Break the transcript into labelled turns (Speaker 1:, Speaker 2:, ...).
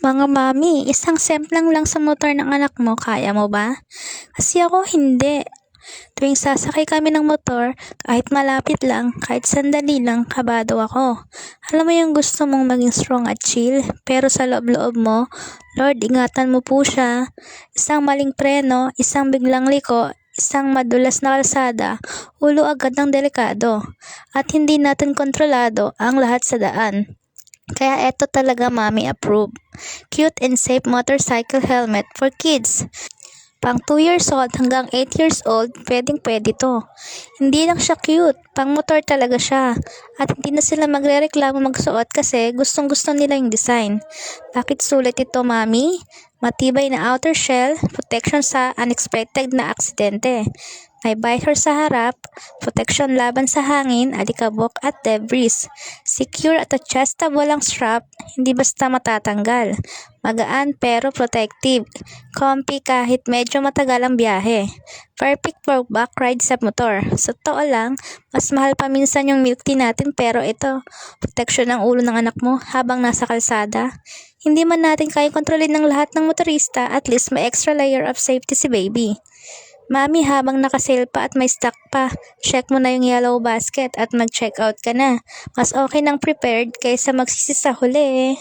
Speaker 1: Mga mami, isang semplang lang sa motor ng anak mo, kaya mo ba? Kasi ako hindi. Tuwing sasakay kami ng motor, kahit malapit lang, kahit sandali lang, kabado ako. Alam mo yung gusto mong maging strong at chill, pero sa loob-loob mo, Lord, ingatan mo po siya. Isang maling preno, isang biglang liko, isang madulas na kalsada, ulo agad ng delikado. At hindi natin kontrolado ang lahat sa daan. Kaya eto talaga mami approve. Cute and safe motorcycle helmet for kids. Pang 2 years old hanggang 8 years old, pwedeng pwede to. Hindi lang siya cute, pang motor talaga siya. At hindi na sila magrereklamo magsuot kasi gustong gusto nila yung design. Bakit sulit ito mami? Matibay na outer shell, protection sa unexpected na aksidente. May visor sa harap, protection laban sa hangin, alikabok at debris. Secure at adjustable ang strap, hindi basta matatanggal. Magaan pero protective. Comfy kahit medyo matagal ang biyahe. Perfect for back ride sa motor. Sa totoo lang, mas mahal pa minsan yung milk tea natin pero ito, protection ng ulo ng anak mo habang nasa kalsada. Hindi man natin kaya kontrolin ng lahat ng motorista, at least may extra layer of safety si baby. Mami, habang nakasale pa at may stock pa, check mo na yung yellow basket at mag-check out ka na. Mas okay nang prepared kaysa magsisi sa huli.